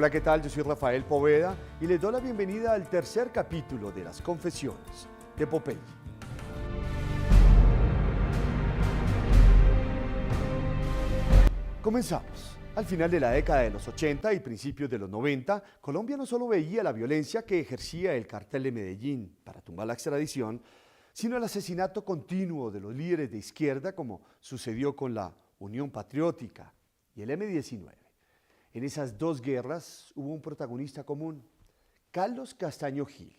Hola, ¿qué tal? Yo soy Rafael Poveda y les doy la bienvenida al tercer capítulo de las Confesiones de Popeye. Comenzamos. Al final de la década de los 80 y principios de los 90, Colombia no solo veía la violencia que ejercía el cartel de Medellín para tumbar la extradición, sino el asesinato continuo de los líderes de izquierda, como sucedió con la Unión Patriótica y el M-19. En esas dos guerras hubo un protagonista común, Carlos Castaño Gil.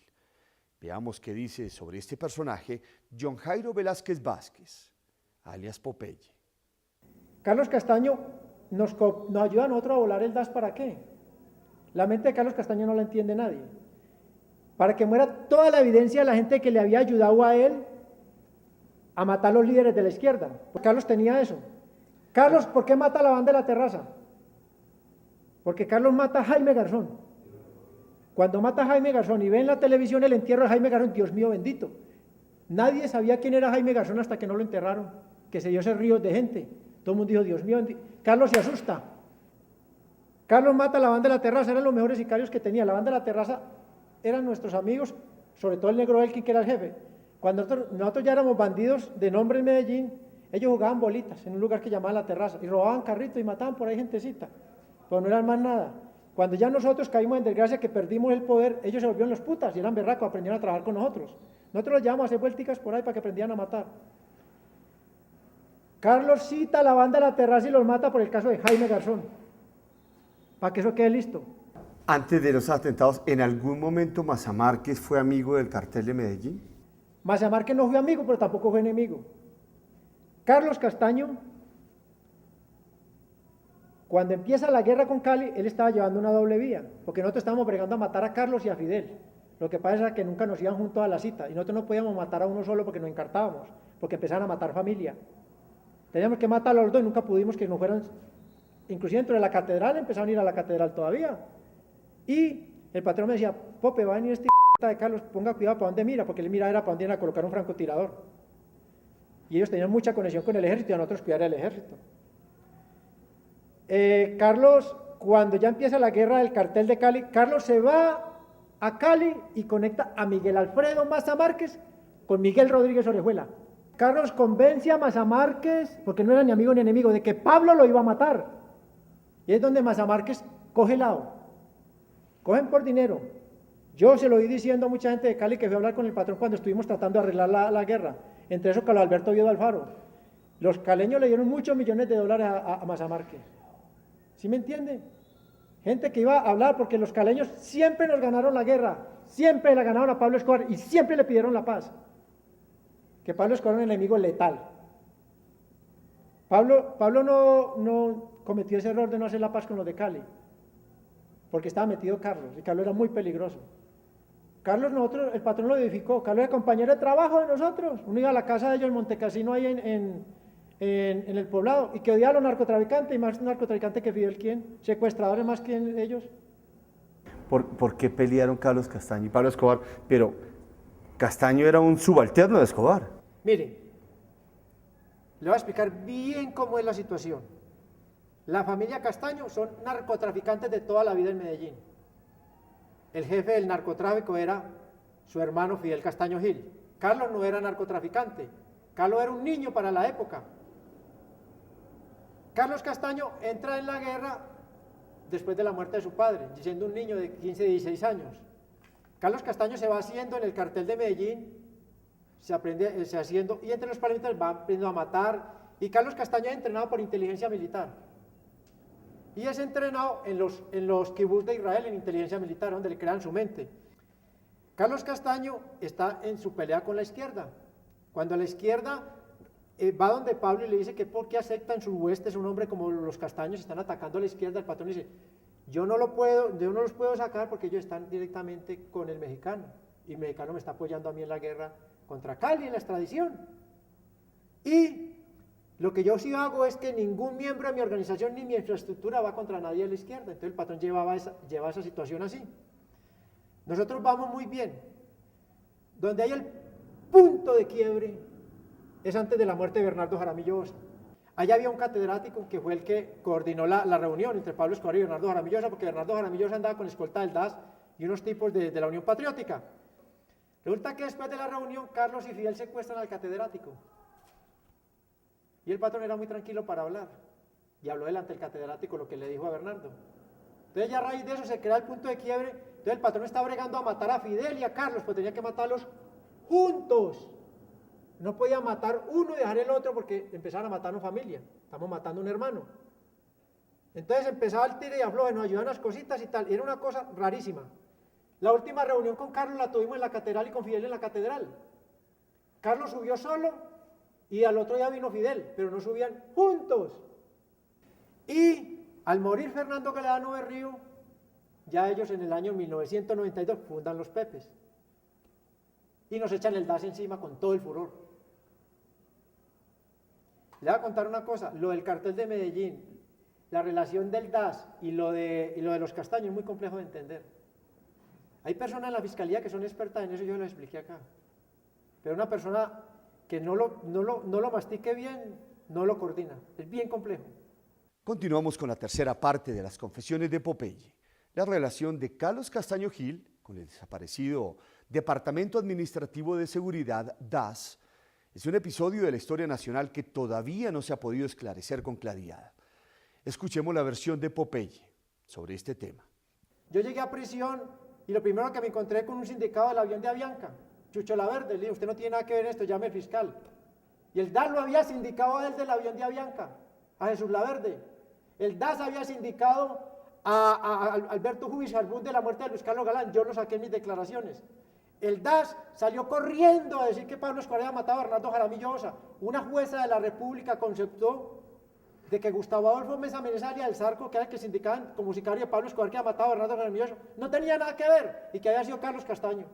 Veamos qué dice sobre este personaje John Jairo Velázquez Vázquez, alias Popeye. Carlos Castaño nos ayuda a nosotros a volar el DAS. ¿Para qué? La mente de Carlos Castaño no la entiende nadie. Para que muera toda la evidencia de la gente que le había ayudado a él a matar a los líderes de la izquierda. Porque Carlos tenía eso. Carlos, ¿por qué mata a la banda de la terraza? Porque Carlos mata a Jaime Garzón. Cuando mata a Jaime Garzón y ve en la televisión el entierro de Jaime Garzón, Dios mío bendito. Nadie sabía quién era Jaime Garzón hasta que no lo enterraron, que se dio ese río de gente. Todo el mundo dijo, Dios mío bendito. Carlos se asusta. Carlos mata a la banda de la terraza, eran los mejores sicarios que tenía. La banda de la terraza eran nuestros amigos, sobre todo el negro Elkin, que era el jefe. Cuando nosotros ya éramos bandidos de nombre en Medellín, ellos jugaban bolitas en un lugar que llamaban La Terraza y robaban carritos y mataban por ahí gentecita. Pero no eran más nada. Cuando ya nosotros caímos en desgracia, que perdimos el poder, ellos se volvieron los putas y eran berracos, aprendieron a trabajar con nosotros. Nosotros los llevamos a hacer vuelticas por ahí para que aprendieran a matar. Carlos cita a la banda de la terraza y los mata por el caso de Jaime Garzón, para que eso quede listo. Antes de los atentados, ¿en algún momento Maza Márquez fue amigo del cartel de Medellín? Maza Márquez no fue amigo, pero tampoco fue enemigo. Carlos Castaño, cuando empieza la guerra con Cali, él estaba llevando una doble vía, porque nosotros estábamos bregando a matar a Carlos y a Fidel. Lo que pasa es que nunca nos iban juntos a la cita, y nosotros no podíamos matar a uno solo porque nos encartábamos, porque empezaban a matar familia. Teníamos que matar a los dos y nunca pudimos que nos fueran, inclusive dentro de la catedral, empezaron a ir a la catedral todavía. Y el patrón me decía, Pope, va a venir este de Carlos, ponga cuidado para dónde mira, porque él mira era para dónde iban a colocar un francotirador. Y ellos tenían mucha conexión con el ejército y a nosotros cuidar el ejército. Carlos, cuando ya empieza la guerra del cartel de Cali, Carlos se va a Cali y conecta a Miguel Alfredo Maza Márquez con Miguel Rodríguez Orejuela. Carlos convence a Maza Márquez, porque no era ni amigo ni enemigo, de que Pablo lo iba a matar. Y es donde Maza Márquez coge lado. Cogen por dinero. Yo se lo oí diciendo a mucha gente de Cali que fui a hablar con el patrón cuando estuvimos tratando de arreglar la guerra. Entre eso, Carlos Alberto Oviedo Alfaro. Los caleños le dieron muchos millones de dólares a Maza Márquez. ¿Sí me entiende? Gente que iba a hablar porque los caleños siempre nos ganaron la guerra, siempre la ganaron a Pablo Escobar y siempre le pidieron la paz. Que Pablo Escobar era un enemigo letal. Pablo no cometió ese error de no hacer la paz con los de Cali, porque estaba metido Carlos, y Carlos era muy peligroso. Carlos, el patrón lo edificó, Carlos era compañero de trabajo de nosotros, uno iba a la casa de ellos en Montecasino ahí en el poblado, y que odiaba a los narcotraficantes, y más narcotraficantes que Fidel, ¿quién? Secuestradores más que ellos. ¿Por qué pelearon Carlos Castaño y Pablo Escobar? Pero Castaño era un subalterno de Escobar. Mire, le voy a explicar bien cómo es la situación. La familia Castaño son narcotraficantes de toda la vida en Medellín. El jefe del narcotráfico era su hermano Fidel Castaño Gil. Carlos no era narcotraficante, Carlos era un niño para la época. Carlos Castaño entra en la guerra después de la muerte de su padre, siendo un niño de 15, 16 años. Carlos Castaño se va haciendo en el cartel de Medellín, se haciendo, y entre los paramilitares va aprendiendo a matar, y Carlos Castaño es entrenado por inteligencia militar. Y es entrenado en los kibbutz de Israel en inteligencia militar, donde le crean su mente. Carlos Castaño está en su pelea con la izquierda. Cuando la izquierda va donde Pablo y le dice que por qué aceptan sus huestes un hombre como los Castaños están atacando a la izquierda, el patrón dice, yo no los puedo sacar porque ellos están directamente con el mexicano, y el mexicano me está apoyando a mí en la guerra contra Cali, en la extradición. Y lo que yo sí hago es que ningún miembro de mi organización ni mi infraestructura va contra nadie de la izquierda. Entonces el patrón llevaba esa situación así. Nosotros vamos muy bien. Donde hay el punto de quiebre es antes de la muerte de Bernardo Jaramillo Osa. Allá había un catedrático que fue el que coordinó la reunión entre Pablo Escobar y Bernardo Jaramillo Llosa, porque Bernardo Jaramillo Llosa andaba con la escolta del DAS y unos tipos de la Unión Patriótica. Resulta que después de la reunión, Carlos y Fidel secuestran al catedrático. Y el patrón era muy tranquilo para hablar. Y habló delante del catedrático lo que le dijo a Bernardo. Entonces ya a raíz de eso se crea el punto de quiebre. Entonces el patrón está bregando a matar a Fidel y a Carlos, pues tenía que matarlos juntos. No podía matar uno y dejar el otro porque empezaban a matar a una familia. Estamos matando a un hermano. Entonces empezaba el tire y afloje, nos ayudaban las cositas y tal. Y era una cosa rarísima. La última reunión con Carlos la tuvimos en la catedral y con Fidel en la catedral. Carlos subió solo y al otro día vino Fidel, pero no subían juntos. Y al morir Fernando Galeano Berrío, ya ellos en el año 1992 fundan los Pepes. Y nos echan el DAS encima con todo el furor. Le voy a contar una cosa, lo del cartel de Medellín, la relación del DAS y lo de los Castaños es muy complejo de entender. Hay personas en la fiscalía que son expertas en eso, yo lo expliqué acá. Pero una persona que no lo mastique bien, no lo coordina. Es bien complejo. Continuamos con la tercera parte de las confesiones de Popeye. La relación de Carlos Castaño Gil con el desaparecido Departamento Administrativo de Seguridad, DAS, es un episodio de la historia nacional que todavía no se ha podido esclarecer con claridad. Escuchemos la versión de Popeye sobre este tema. Yo llegué a prisión y lo primero que me encontré con un sindicado del avión de Avianca, Chucho Laverde, le dije, usted no tiene nada que ver en esto, llame al fiscal. Y el DAS lo había sindicado a él del avión de Avianca, a Jesús Laverde. El DAS había sindicado a Alberto Jubis Arbún de la muerte de Luis Carlos Galán, yo lo saqué en mis declaraciones. El DAS salió corriendo a decir que Pablo Escobar había matado a Bernardo Jaramillo Llosa. Una jueza de la República conceptó de que Gustavo Adolfo Mesa Menezaria del Zarco, que era el que sindicaban como sicario de Pablo Escobar, que había matado a Bernardo Jaramillo Llosa, no tenía nada que ver y que había sido Carlos Castaño.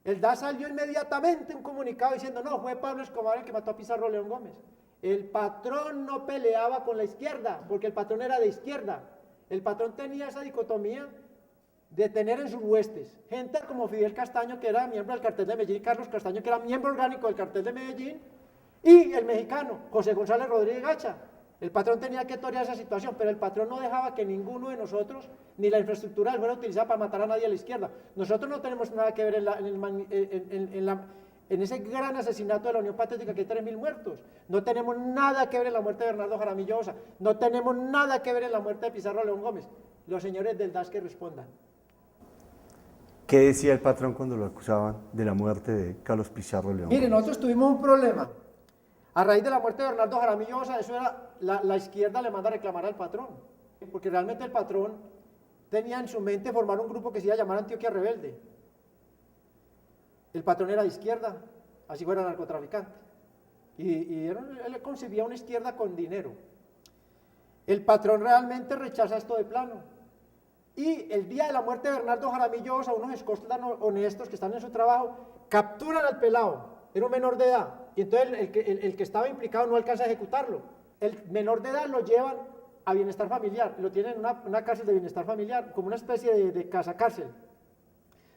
El DAS salió inmediatamente un comunicado diciendo, no, fue Pablo Escobar el que mató a Pizarro León Gómez. El patrón no peleaba con la izquierda, porque el patrón era de izquierda. El patrón tenía esa dicotomía de tener en sus huestes gente como Fidel Castaño, que era miembro del cartel de Medellín, y Carlos Castaño, que era miembro orgánico del cartel de Medellín, y el mexicano, José González Rodríguez Gacha. El patrón tenía que torear esa situación, pero el patrón no dejaba que ninguno de nosotros, ni la infraestructura fuera utilizada para matar a nadie a la izquierda. Nosotros no tenemos nada que ver en ese gran asesinato de la Unión Patriótica, que hay 3.000 muertos. No tenemos nada que ver en la muerte de Bernardo Jaramillo Llosa. No tenemos nada que ver en la muerte de Pizarro León Gómez. Los señores del DAS que respondan. ¿Qué decía el patrón cuando lo acusaban de la muerte de Carlos Pizarro León? Mire, nosotros tuvimos un problema. A raíz de la muerte de Bernardo Jaramillo Llosa, eso era, la izquierda le manda a reclamar al patrón. Porque realmente el patrón tenía en su mente formar un grupo que se iba a llamar Antioquia Rebelde. El patrón era de izquierda, así fuera narcotraficante. Él concebía una izquierda con dinero. El patrón realmente rechaza esto de plano. Y el día de la muerte de Bernardo Jaramillo Llosa, unos escoltas honestos que están en su trabajo, capturan al pelado, era un menor de edad, y entonces el que estaba implicado no alcanza a ejecutarlo. El menor de edad lo llevan a bienestar familiar, lo tienen en una cárcel de bienestar familiar, como una especie de casa-cárcel.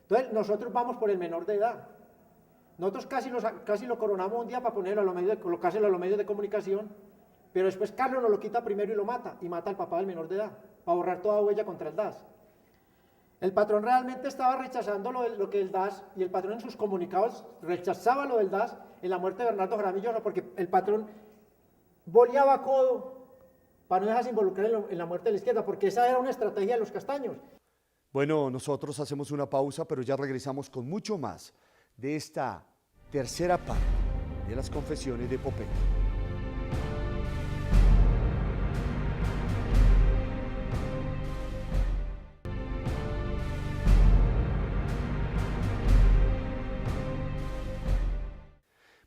Entonces nosotros vamos por el menor de edad. Nosotros casi lo coronamos un día para ponerlo colocárselo a los medios de comunicación, pero después Carlos nos lo quita primero y lo mata, y mata al papá del menor de edad, para borrar toda huella contra el DAS. El patrón realmente estaba rechazando lo que el DAS, y el patrón en sus comunicados rechazaba lo del DAS en la muerte de Bernardo Jaramillo Llosa, porque el patrón boleaba codo para no dejarse involucrar en la muerte de la izquierda, porque esa era una estrategia de los Castaños. Bueno, nosotros hacemos una pausa, pero ya regresamos con mucho más de esta tercera parte de las confesiones de Popeye.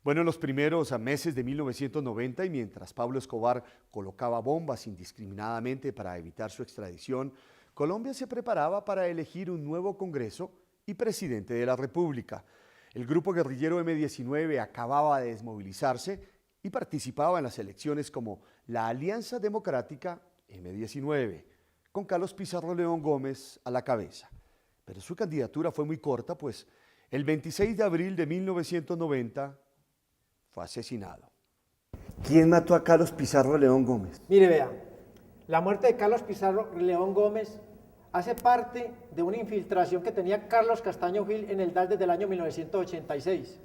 Bueno, en los primeros meses de 1990 y mientras Pablo Escobar colocaba bombas indiscriminadamente para evitar su extradición, Colombia se preparaba para elegir un nuevo Congreso y presidente de la República. El grupo guerrillero M-19 acababa de desmovilizarse y participaba en las elecciones como la Alianza Democrática M-19, con Carlos Pizarro León Gómez a la cabeza. Pero su candidatura fue muy corta, pues el 26 de abril de 1990 fue asesinado. ¿Quién mató a Carlos Pizarro León Gómez? Mire, vea, la muerte de Carlos Pizarro León Gómez hace parte de una infiltración que tenía Carlos Castaño Gil en el DAS desde el año 1986.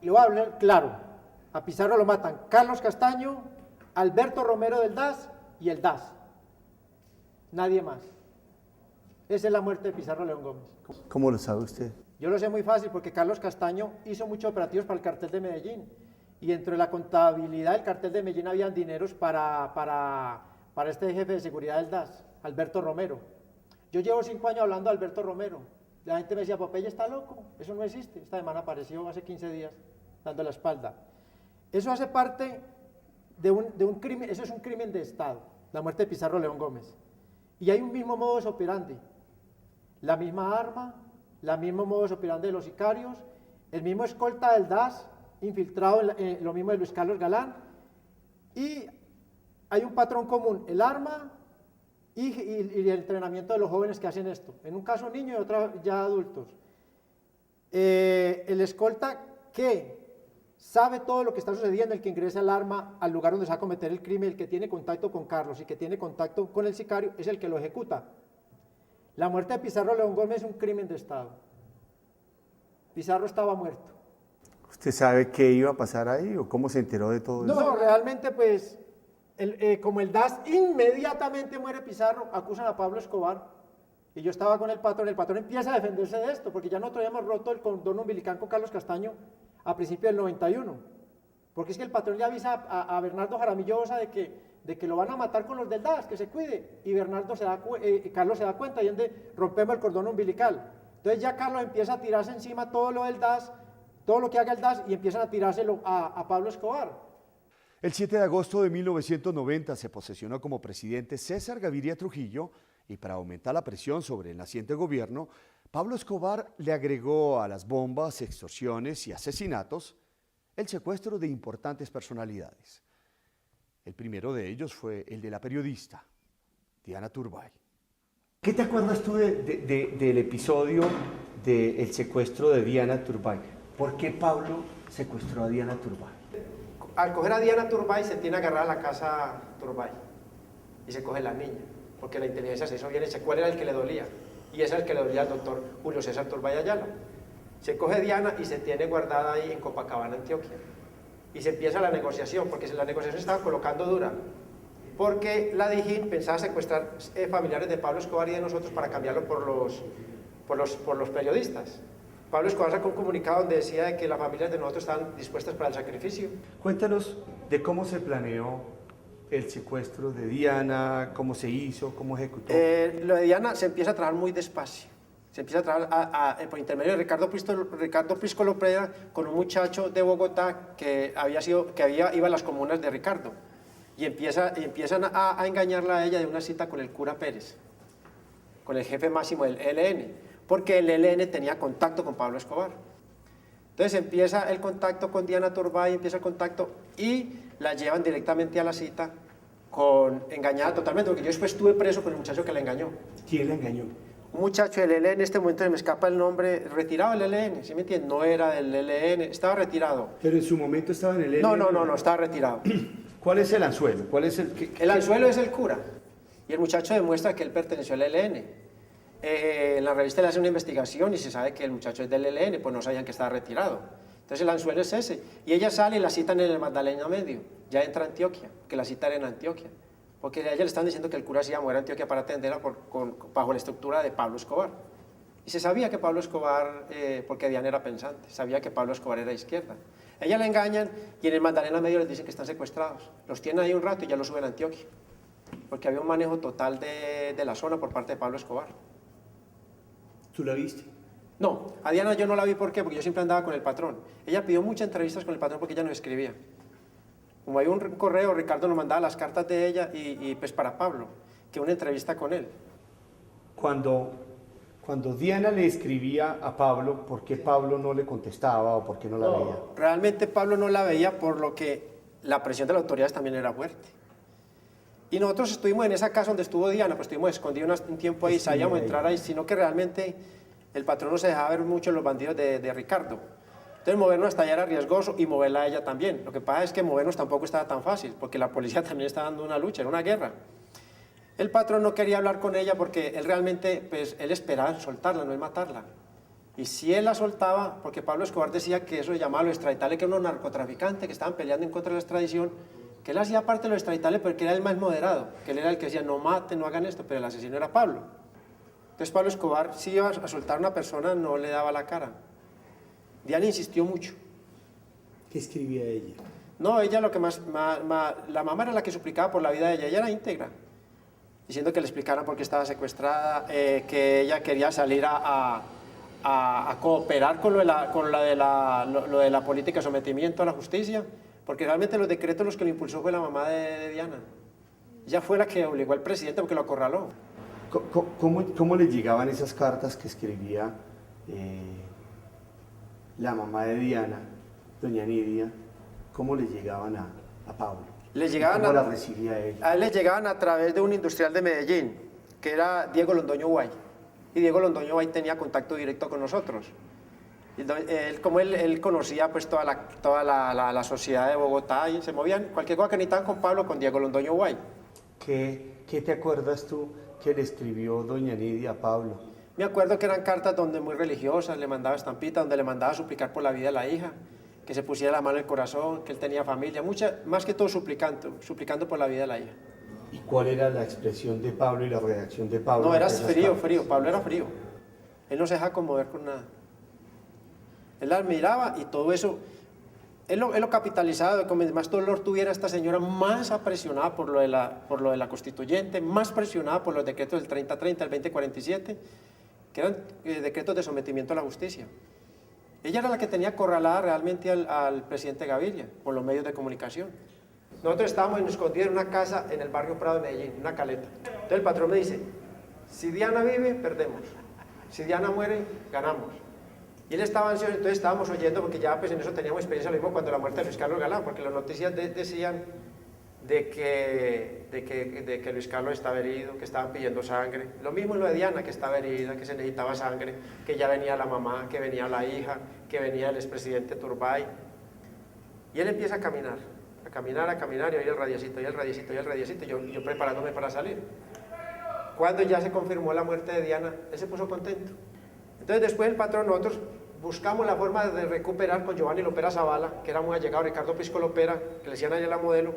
Le voy a hablar claro, a Pizarro lo matan Carlos Castaño, Alberto Romero del DAS y el DAS. Nadie más. Esa es la muerte de Pizarro León Gómez. ¿Cómo lo sabe usted? Yo lo sé muy fácil porque Carlos Castaño hizo muchos operativos para el cartel de Medellín y dentro de la contabilidad del cartel de Medellín habían dineros para este jefe de seguridad del DAS, Alberto Romero. Yo llevo 5 años hablando de Alberto Romero. La gente me decía, Popeye está loco, eso no existe. Esta semana apareció hace 15 días dando la espalda. Eso hace parte de un crimen, eso es un crimen de Estado, la muerte de Pizarro León Gómez. Y hay un mismo modus operandi, la misma arma, la mismo modus operandi de los sicarios, el mismo escolta del DAS, infiltrado en lo mismo de Luis Carlos Galán, y hay un patrón común, el arma y el entrenamiento de los jóvenes que hacen esto, en un caso niños y otro ya adultos. El escolta que sabe todo lo que está sucediendo, el que ingresa el arma al lugar donde se va a cometer el crimen, el que tiene contacto con Carlos y que tiene contacto con el sicario, es el que lo ejecuta. La muerte de Pizarro León Gómez es un crimen de Estado. Pizarro estaba muerto. ¿Usted sabe qué iba a pasar ahí o cómo se enteró de todo eso? No, realmente pues, como el DAS inmediatamente muere Pizarro, acusan a Pablo Escobar. Y yo estaba con el patrón empieza a defenderse de esto, porque ya nosotros habíamos roto el cordón umbilical con Carlos Castaño a principios del 91. Porque es que el patrón le avisa a Bernardo Jaramillo Osa de que lo van a matar con los del DAS, que se cuide. Y Carlos se da cuenta y es donde rompemos el cordón umbilical. Entonces ya Carlos empieza a tirarse encima todo lo del DAS, todo lo que haga el DAS y empiezan a tirárselo a Pablo Escobar. El 7 de agosto de 1990 se posesionó como presidente César Gaviria Trujillo y para aumentar la presión sobre el naciente gobierno, Pablo Escobar le agregó a las bombas, extorsiones y asesinatos el secuestro de importantes personalidades. El primero de ellos fue el de la periodista Diana Turbay. ¿Qué te acuerdas tú del episodio del secuestro de Diana Turbay? ¿Por qué Pablo secuestró a Diana Turbay? Al coger a Diana Turbay se tiene agarrada a la casa Turbay y se coge la niña, porque la inteligencia se hizo bien hecha. ¿Cuál era el que le dolía? Y ese es el que le dolía al doctor Julio César Turbay Ayala. Se coge Diana y se tiene guardada ahí en Copacabana, Antioquia. Y se empieza la negociación, porque la negociación estaba colocando dura. Porque la Dijín pensaba secuestrar familiares de Pablo Escobar y de nosotros para cambiarlo por los periodistas. Pablo Escobar sacó un comunicado donde decía de que las familias de nosotros estaban dispuestas para el sacrificio. Cuéntanos de cómo se planeó el secuestro de Diana, cómo se hizo, cómo ejecutó. Lo de Diana se empieza a trabajar muy despacio. Se empieza a trabajar por intermedio de Ricardo Prisco Lopreda con un muchacho de Bogotá que iba a las comunas de Ricardo. Y empiezan a engañarla a ella de una cita con el cura Pérez, con el jefe máximo del ELN, porque el ELN tenía contacto con Pablo Escobar. Entonces empieza el contacto con Diana Turbay, empieza el contacto y la llevan directamente a la cita engañada totalmente, porque yo después estuve preso con el muchacho que la engañó. ¿Quién la engañó? Un muchacho del ELN, en este momento se me escapa el nombre, retirado del ELN, ¿sí me entiendes? No era del ELN, estaba retirado. Pero en su momento estaba en el ELN. No, estaba retirado. ¿Cuál es el anzuelo? ¿Cuál es el anzuelo es el cura, y el muchacho demuestra que él perteneció al ELN. En la revista le hace una investigación y se sabe que el muchacho es del ELN, pues no sabían que estaba retirado. Entonces el anzuelo es ese. Y ella sale y la citan en el Magdalena Medio, ya entra a Antioquia, que la cita era en Antioquia. Porque a ella le están diciendo que el cura se iba a mover a Antioquia para atenderla bajo la estructura de Pablo Escobar. Y se sabía que Pablo Escobar, porque Diana era pensante, sabía que Pablo Escobar era izquierda. Ella la engañan y en el Magdalena Medio les dicen que están secuestrados. Los tienen ahí un rato y ya los suben a Antioquia. Porque había un manejo total de la zona por parte de Pablo Escobar. ¿Tú la viste? No, a Diana yo no la vi, ¿por qué? Porque yo siempre andaba con el patrón. Ella pidió muchas entrevistas con el patrón porque ella no escribía. Como hay un correo, Ricardo nos mandaba las cartas de ella y pues para Pablo, que una entrevista con él. Cuando Diana le escribía a Pablo, ¿por qué Pablo no le contestaba o por qué no la veía? Realmente Pablo no la veía por lo que la presión de las autoridades también era fuerte. Y nosotros estuvimos en esa casa donde estuvo Diana, pues estuvimos escondidos un tiempo ahí, sabíamos entrar ahí, sino que realmente el patrón no se dejaba ver mucho los bandidos de Ricardo. Entonces Entonces movernos hasta allá era riesgoso y moverla a ella también. Lo que pasa es que movernos tampoco estaba tan fácil, porque la policía también estaba dando una lucha, era una guerra. El patrón no quería hablar con ella porque él realmente, pues él esperaba soltarla, no es matarla. Y si él la soltaba, porque Pablo Escobar decía que eso se llamaba los extraditales, que eran unos narcotraficantes que estaban peleando en contra de la extradición, que él hacía parte de los extraditales porque era el más moderado, que él era el que decía no maten, no hagan esto, pero el asesino era Pablo. Entonces Pablo Escobar, si iba a soltar a una persona, no le daba la cara. Diana insistió mucho. ¿Qué escribía ella? No, ella lo que la mamá era la que suplicaba por la vida de ella era íntegra, diciendo que le explicaran por qué estaba secuestrada, que ella quería salir a cooperar con lo de la política de sometimiento a la justicia, porque realmente los decretos los que lo impulsó fue la mamá de Diana. Ella fue la que obligó al presidente porque lo acorraló. ¿Cómo le llegaban esas cartas que escribía la mamá de Diana, doña Nidia? ¿Cómo le llegaban a Pablo? ¿Cómo las recibía ella? A él le llegaban a través de un industrial de Medellín, que era Diego Londoño Guay. Y Diego Londoño Guay tenía contacto directo con nosotros. Como él conocía pues toda la sociedad de Bogotá y se movían, cualquier cosa que necesitaban con Pablo, con Diego Londoño Guay. ¿Qué te acuerdas tú que le escribió doña Nidia a Pablo? Me acuerdo que eran cartas donde muy religiosas, le mandaba estampitas, donde le mandaba suplicar por la vida de la hija, que se pusiera la mano en el corazón, que él tenía familia, más que todo suplicando por la vida de la hija. ¿Y cuál era la expresión de Pablo y la reacción de Pablo? No, era frío, Pablo era frío. Él no se deja conmover con nada. Él la admiraba y todo eso, él lo capitalizaba, de que más dolor tuviera esta señora, más apresionada por lo de la constituyente, más presionada por los decretos del 3030, el 2047, que eran decretos de sometimiento a la justicia. Ella era la que tenía acorralada realmente al presidente Gaviria, por los medios de comunicación. Nosotros estábamos escondidos en una casa en el barrio Prado de Medellín, una caleta. Entonces el patrón me dice, si Diana vive, perdemos. Si Diana muere, ganamos. Y él estaba ansioso, entonces estábamos oyendo, porque ya pues en eso teníamos experiencia, lo mismo cuando la muerte de Luis Carlos Galán, porque las noticias decían de que Luis Carlos estaba herido, que estaban pidiendo sangre. Lo mismo lo de Diana, que estaba herida, que se necesitaba sangre, que ya venía la mamá, que venía la hija, que venía el expresidente Turbay. Y él empieza a caminar, y oye el radiecito, yo preparándome para salir. Cuando ya se confirmó la muerte de Diana, él se puso contento. Entonces después el patrón, nosotros buscamos la forma de recuperar con Giovanni Lopera Zavala, que era muy allegado, Ricardo Pisco Lopera, que le decían a ella la modelo,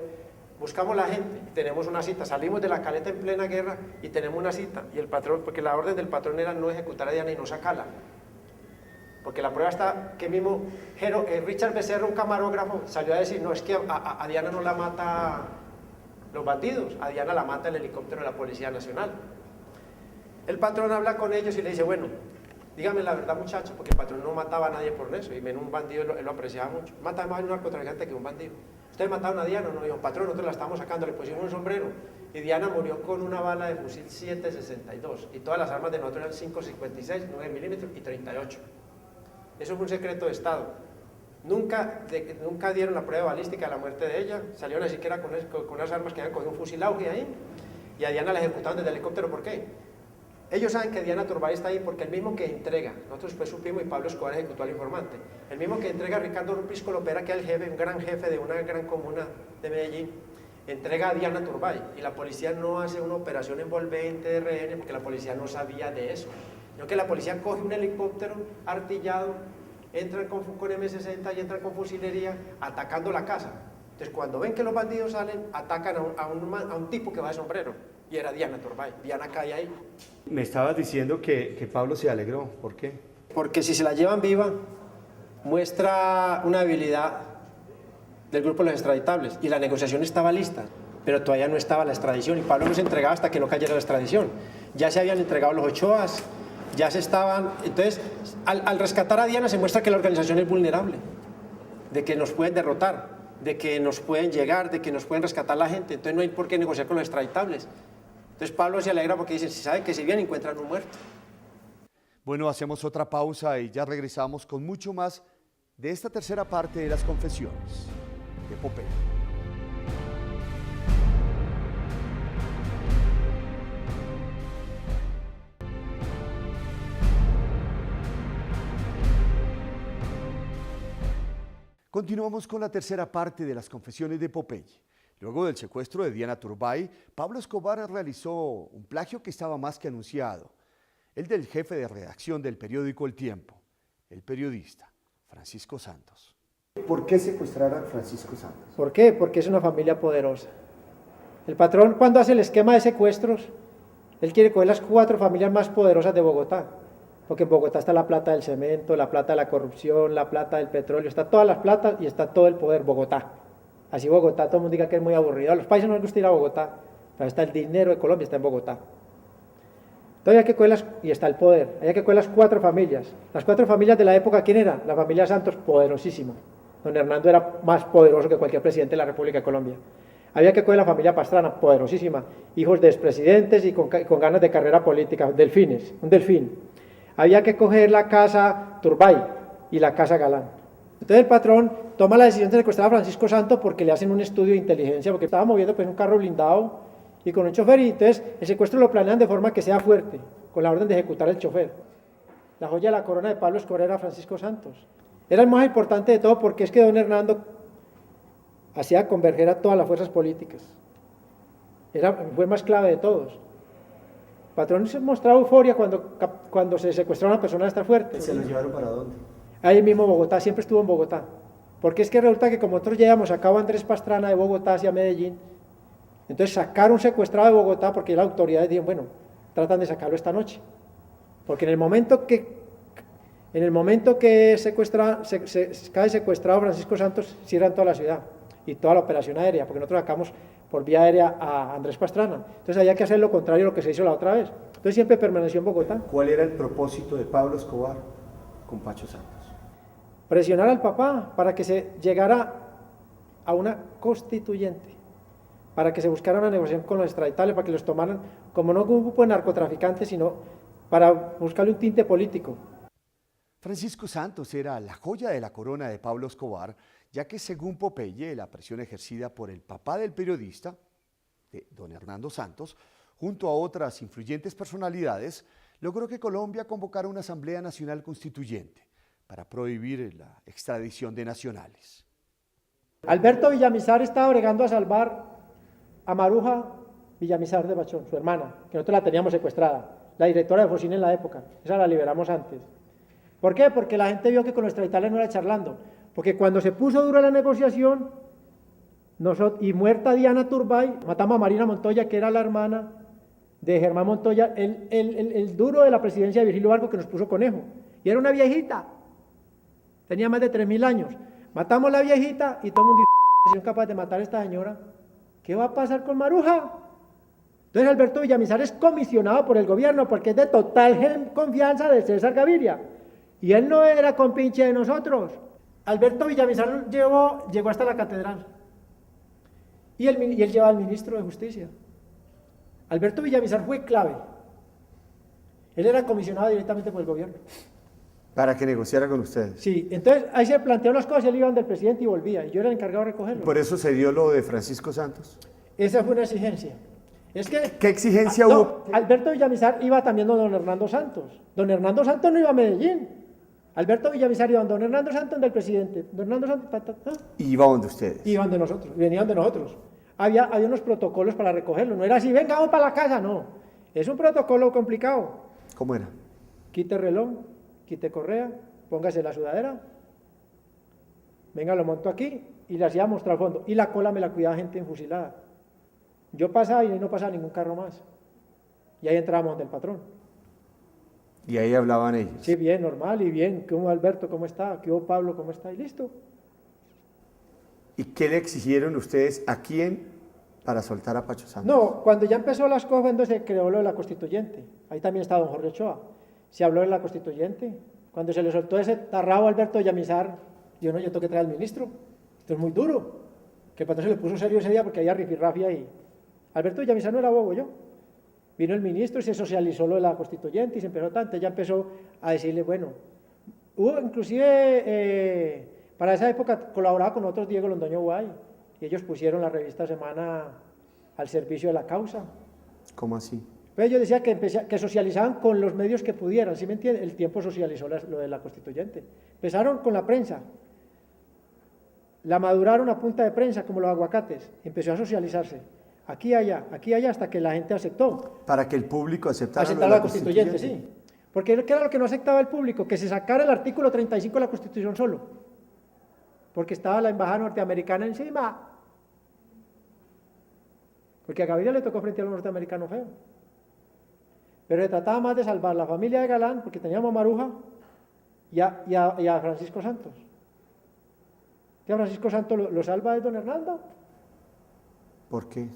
buscamos la gente, tenemos una cita, salimos de la caleta en plena guerra y tenemos una cita, y el patrón, porque la orden del patrón era no ejecutar a Diana y no sacarla, porque la prueba está que mismo Richard Becerra, un camarógrafo, salió a decir, no, es que a Diana no la mata los bandidos, a Diana la mata el helicóptero de la Policía Nacional. El patrón habla con ellos y le dice, bueno, dígame la verdad, muchachos, porque el patrón no mataba a nadie por eso, y ven un bandido, él lo apreciaba mucho. Mata más a un narcotraficante que un bandido. ¿Ustedes mataron a Diana? No, dijo, patrón, nosotros la estamos sacando, le pusimos un sombrero. Y Diana murió con una bala de fusil 7.62, y todas las armas de nosotros eran 5.56, 9 milímetros y 38. Eso fue un secreto de Estado. Nunca dieron la prueba balística de la muerte de ella, salieron a decir que era con unas armas que habían cogido un fusil auge ahí, y a Diana la ejecutaron desde el helicóptero. ¿Por qué? Ellos saben que Diana Turbay está ahí porque el mismo que entrega, nosotros después supimos y Pablo Escobar ejecutó al informante, el mismo que entrega a Ricardo Pisco Lopera, que es el jefe, un gran jefe de una gran comuna de Medellín, entrega a Diana Turbay, y la policía no hace una operación envolvente de rehenes porque la policía no sabía de eso, sino que la policía coge un helicóptero artillado, entran con M60 y entran con fusilería atacando la casa. Entonces cuando ven que los bandidos salen, atacan a un tipo que va de sombrero, y era Diana Turbay. Diana cae ahí. Me estabas diciendo que Pablo se alegró, ¿por qué? Porque si se la llevan viva, muestra una habilidad del grupo de los extraditables, y la negociación estaba lista, pero todavía no estaba la extradición, y Pablo no se entregaba hasta que no cayera la extradición. Ya se habían entregado los Ochoas, ya se estaban... Entonces, al rescatar a Diana se muestra que la organización es vulnerable, de que nos pueden derrotar, de que nos pueden llegar, de que nos pueden rescatar la gente, entonces no hay por qué negociar con los extraditables. Entonces Pablo se alegra porque dice, si sabe que si bien encuentran un muerto. Bueno, hacemos otra pausa y ya regresamos con mucho más de esta tercera parte de las confesiones de Popeye. Continuamos con la tercera parte de las confesiones de Popeye. Luego del secuestro de Diana Turbay, Pablo Escobar realizó un plagio que estaba más que anunciado, el del jefe de redacción del periódico El Tiempo, el periodista Francisco Santos. ¿Por qué secuestrar a Francisco Santos? ¿Por qué? Porque es una familia poderosa. El patrón, cuando hace el esquema de secuestros, él quiere coger las 4 familias más poderosas de Bogotá, porque en Bogotá está la plata del cemento, la plata de la corrupción, la plata del petróleo, está todas las platas y está todo el poder, Bogotá. Así Bogotá, todo el mundo diga que es muy aburrido, a los países no les gusta ir a Bogotá, pero está el dinero de Colombia, está en Bogotá. Entonces hay que coger y está el poder, hay que coger las 4 familias. Las 4 familias de la época, ¿quién eran? La familia Santos, poderosísima. Don Hernando era más poderoso que cualquier presidente de la República de Colombia. Había que coger la familia Pastrana, poderosísima, hijos de expresidentes y con ganas de carrera política, delfines, un delfín. Había que coger la casa Turbay y la casa Galán. Entonces el patrón toma la decisión de secuestrar a Francisco Santos porque le hacen un estudio de inteligencia, porque estaba moviendo pues, un carro blindado y con un chofer, y entonces el secuestro lo planean de forma que sea fuerte, con la orden de ejecutar el chofer. La joya de la corona de Pablo Escobar era Francisco Santos. Era el más importante de todo porque es que don Hernando hacía converger a todas las fuerzas políticas. Fue más clave de todos. El patrón se mostraba euforia cuando se secuestró a una persona hasta fuerte. ¿Se lo llevaron para dónde? Ahí mismo Bogotá, siempre estuvo en Bogotá. Porque es que resulta que como nosotros llegamos a Cabo Andrés Pastrana de Bogotá hacia Medellín, entonces sacaron secuestrado de Bogotá porque las autoridades dijeron, bueno, tratan de sacarlo esta noche. Porque en el momento que cae secuestrado Francisco Santos, cierran toda la ciudad y toda la operación aérea, porque nosotros sacamos por vía aérea a Andrés Pastrana. Entonces había que hacer lo contrario a lo que se hizo la otra vez. Entonces siempre permaneció en Bogotá. ¿Cuál era el propósito de Pablo Escobar con Pacho Santos? Presionar al papá para que se llegara a una constituyente, para que se buscara una negociación con los extraditables, para que los tomaran como no como un grupo de narcotraficantes, sino para buscarle un tinte político. Francisco Santos era la joya de la corona de Pablo Escobar, ya que según Popeye, la presión ejercida por el papá del periodista, de don Hernando Santos, junto a otras influyentes personalidades, logró que Colombia convocara una Asamblea Nacional Constituyente para prohibir la extradición de nacionales. Alberto Villamizar estaba bregando a salvar a Maruja Villamizar de Bachón, su hermana, que nosotros la teníamos secuestrada, la directora de Focine en la época, esa la liberamos antes. ¿Por qué? Porque la gente vio que con los extraditables no era charlando, porque cuando se puso dura la negociación, y muerta Diana Turbay, matamos a Marina Montoya, que era la hermana de Germán Montoya, el duro de la presidencia de Virgilio Barco, que nos puso conejo, y era una viejita, tenía más de 3.000 años. Matamos a la viejita y todo el mundo dijo, ¿es capaz de matar a esta señora? ¿Qué va a pasar con Maruja? Entonces Alberto Villamizar es comisionado por el gobierno porque es de total confianza de César Gaviria. Y él no era compinche de nosotros. Alberto Villamizar llegó hasta la catedral. Y él lleva al ministro de Justicia. Alberto Villamizar fue clave. Él era comisionado directamente por el gobierno. Para que negociara con ustedes. Sí, entonces ahí se plantearon las cosas, él iba del presidente y volvía, y yo era el encargado de recogerlo. ¿Por eso se dio lo de Francisco Santos? Esa fue una exigencia. Es que, ¿Qué exigencia hubo? Alberto Villamizar iba también don Hernando Santos. Don Hernando Santos no iba a Medellín. Alberto Villamizar iba don Hernando Santos del presidente. Don Hernando Santos, Iba donde ustedes. iban de nosotros, venían de nosotros. Había unos protocolos para recogerlo, no era así, venga, vamos para la casa, no. Es un protocolo complicado. ¿Cómo era? Quite reloj, quite correa, póngase la sudadera, venga, lo monto aquí y le hacía mostrar al fondo. Y la cola me la cuidaba gente enfusilada. Yo pasaba y no pasaba ningún carro más. Y ahí entrábamos donde el patrón. Y ahí hablaban ellos. Sí, bien, normal y bien. ¿Qué hubo Alberto? ¿Cómo está? ¿Qué hubo Pablo? ¿Cómo está? Y listo. ¿Y qué le exigieron ustedes a quién para soltar a Pacho Santos? No, cuando ya empezó las cosas, cuando se creó lo de la constituyente. Ahí también está don Jorge Ochoa. Se habló de la constituyente. Cuando se le soltó ese tarrabo a Alberto Villamizar, yo tengo que traer al ministro. Esto es muy duro. Que el patrón se le puso serio ese día porque había rifirrafia ahí. Alberto Villamizar no era bobo yo. Vino el ministro y se socializó lo de la constituyente y se empezó tanto. Ya empezó a decirle, bueno, hubo inclusive, para esa época colaboraba con otros Diego Londoño Guay y ellos pusieron la revista Semana al servicio de la causa. ¿Cómo así? Pues yo decía que socializaban con los medios que pudieran, ¿sí me entiende? El Tiempo socializó lo de la constituyente. Empezaron con la prensa. la maduraron a punta de prensa, como los aguacates, empezó a socializarse, aquí, allá, hasta que la gente aceptó. Para que el público aceptara Aceptar la constituyente, sí. Porque ¿qué era lo que no aceptaba el público? Que se sacara el artículo 35 de la Constitución solo. Porque estaba la embajada norteamericana encima. Porque a Gaviria le tocó frente a los norteamericanos feo. Pero se trataba más de salvar la familia de Galán, porque teníamos a Maruja y a Francisco Santos. ¿Que a Francisco Santos lo salva de don Hernando? ¿Por qué?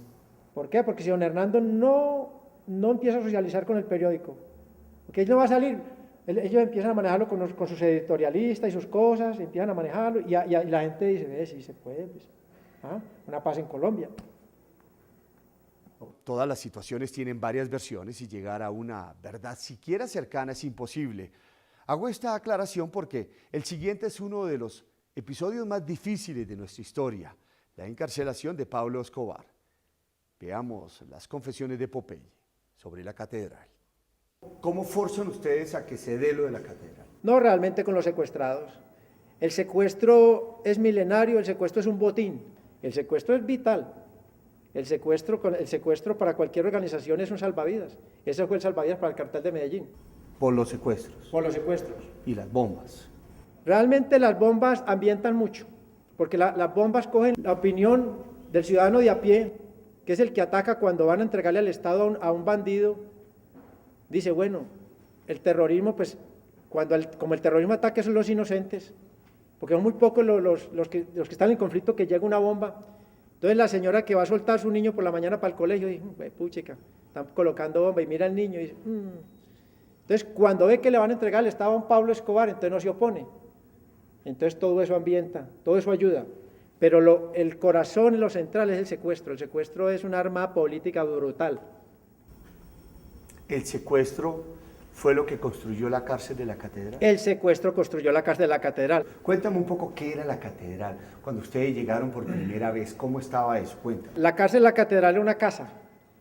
¿Por qué? Porque si don Hernando no empieza a socializar con el periódico, porque él no va a salir, ellos empiezan a manejarlo con sus editorialistas y sus cosas, empiezan a manejarlo y la gente dice, sí se puede, pues, una paz en Colombia. Todas las situaciones tienen varias versiones y llegar a una verdad siquiera cercana es imposible. Hago esta aclaración porque el siguiente es uno de los episodios más difíciles de nuestra historia, la encarcelación de Pablo Escobar. Veamos las confesiones de Popeye sobre la catedral. ¿Cómo forzan ustedes a que se dé lo de la catedral? No realmente con los secuestrados. El secuestro es milenario, el secuestro es un botín, el secuestro es vital. El secuestro para cualquier organización es un salvavidas. Ese fue el salvavidas para el cartel de Medellín. Por los secuestros. Por los secuestros. Y las bombas. Realmente las bombas ambientan mucho, porque las bombas cogen la opinión del ciudadano de a pie, que es el que ataca cuando van a entregarle al Estado a un bandido. Dice, bueno, el terrorismo, pues, como el terrorismo ataca son los inocentes, porque son muy pocos los que están en conflicto que llega una bomba. Entonces la señora que va a soltar a su niño por la mañana para el colegio dice, puchica, están colocando bomba y mira al niño y dice, Entonces cuando ve que le van a entregar al Estado a un Pablo Escobar, entonces no se opone. Entonces todo eso ambienta, todo eso ayuda. Pero el corazón y lo central es el secuestro. El secuestro es un arma política brutal. ¿El secuestro fue lo que construyó la cárcel de la catedral? El secuestro construyó la cárcel de la catedral. Cuéntame un poco qué era la catedral. Cuando ustedes llegaron por primera vez, ¿cómo estaba eso? Cuéntame. La cárcel de la catedral era una casa,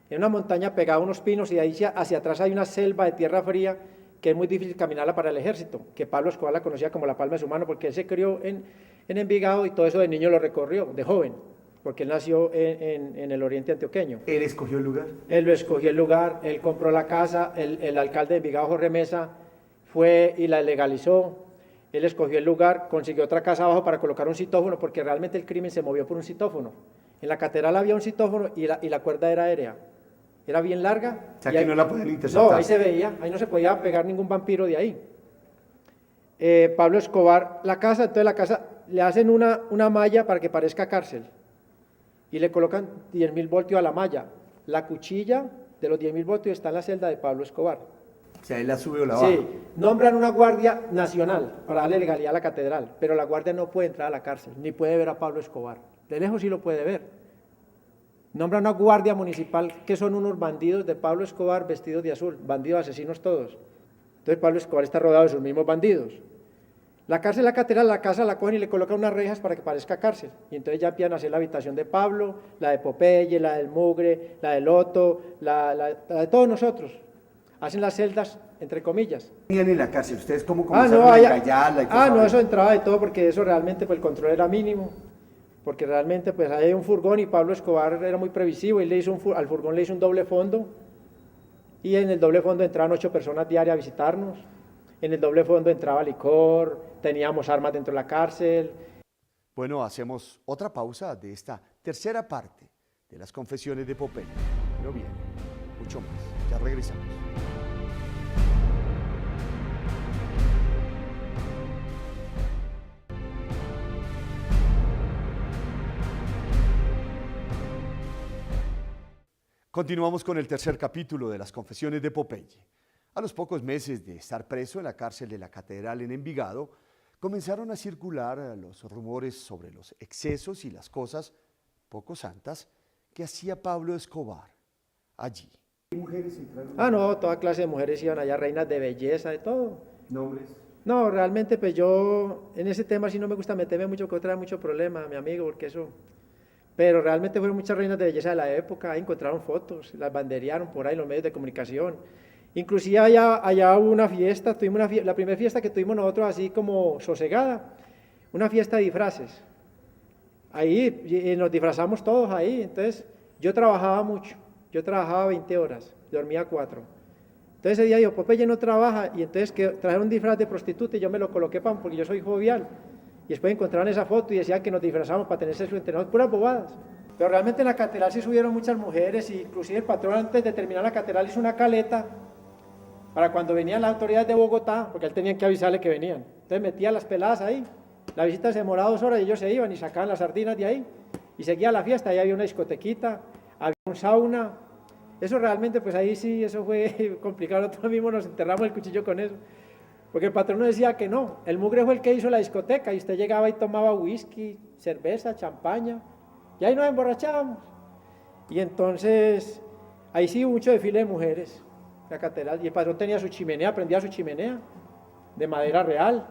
en una montaña pegada a unos pinos y de ahí hacia atrás hay una selva de tierra fría que es muy difícil caminarla para el ejército, que Pablo Escobar la conocía como la palma de su mano porque él se crió en Envigado y todo eso de niño lo recorrió, de joven, porque él nació en el oriente antioqueño. ¿Él escogió el lugar? Él lo escogió el lugar, él compró la casa, el alcalde de Envigado, Jorge Mesa, fue y la legalizó, él escogió el lugar, consiguió otra casa abajo para colocar un citófono, porque realmente el crimen se movió por un citófono. En la catedral había un citófono y la cuerda era aérea. Era bien larga. O sea, que ahí no la podían interceptar. No, ahí se veía, ahí no se podía pegar ningún vampiro de ahí. Pablo Escobar, entonces la casa le hacen una malla para que parezca cárcel y le colocan 10.000 voltios a la malla. La cuchilla de los 10.000 voltios está en la celda de Pablo Escobar. O sea, él la sube o la baja. Sí, nombran una guardia nacional para darle legalidad a la catedral, pero la guardia no puede entrar a la cárcel, ni puede ver a Pablo Escobar. De lejos sí lo puede ver. Nombra una guardia municipal que son unos bandidos de Pablo Escobar vestidos de azul, bandidos asesinos todos. Entonces Pablo Escobar está rodeado de sus mismos bandidos. La cárcel, la catedral, la casa la cogen y le colocan unas rejas para que parezca cárcel. Y entonces ya empiezan a hacer la habitación de Pablo, la de Popeye, la del Mugre, la del Otto, la de todos nosotros. Hacen las celdas, entre comillas. ¿Tenían en la cárcel? ¿Ustedes cómo comenzaron a engallarla y no, eso entraba de todo porque eso realmente pues, el control era mínimo. Porque realmente pues ahí hay un furgón y Pablo Escobar era muy previsivo, y al furgón le hizo un doble fondo y en el doble fondo entraban 8 personas diarias a visitarnos, en el doble fondo entraba licor, teníamos armas dentro de la cárcel. Bueno, hacemos otra pausa de esta tercera parte de las confesiones de Popeye, pero bien, mucho más, ya regresamos. Continuamos con el tercer capítulo de las confesiones de Popeye. A los pocos meses de estar preso en la cárcel de la catedral en Envigado, comenzaron a circular los rumores sobre los excesos y las cosas poco santas que hacía Pablo Escobar allí. ¿Qué mujeres entraron? No, toda clase de mujeres iban allá, reinas de belleza, de todo. ¿Nombres? No, realmente pues yo en ese tema sí no me gusta meterme mucho, que trae mucho problema, mi amigo, porque eso... Pero realmente fueron muchas reinas de belleza de la época, ahí encontraron fotos, las banderearon por ahí en los medios de comunicación. Inclusive allá hubo una fiesta, la primera fiesta que tuvimos nosotros así como sosegada, una fiesta de disfraces. ahí y nos disfrazamos todos ahí. Entonces yo trabajaba mucho, yo trabajaba 20 horas, dormía 4. Entonces ese día digo, Popeye no trabaja, y entonces que trajeron un disfraz de prostituta y yo me lo coloqué porque yo soy jovial. Y después encontraron esa foto y decían que nos disfrazamos para tener sexo entre nosotros, puras bobadas. Pero realmente en la catedral sí subieron muchas mujeres, y inclusive el patrón antes de terminar la catedral hizo una caleta para cuando venían las autoridades de Bogotá, porque él tenía que avisarle que venían. Entonces metía a las peladas ahí, la visita se demoraba 2 horas y ellos se iban y sacaban las sardinas de ahí, y seguía la fiesta, ahí había una discotequita, había un sauna. Eso realmente, pues ahí sí, eso fue complicado, nosotros mismos nos enterramos el cuchillo con eso, porque el patrón nos decía que no, el mugre fue el que hizo la discoteca, y usted llegaba y tomaba whisky, cerveza, champaña, y ahí nos emborrachábamos. Y entonces, ahí sí hubo mucho desfile de mujeres, la catedral, y el patrón tenía su chimenea, prendía su chimenea, de madera real,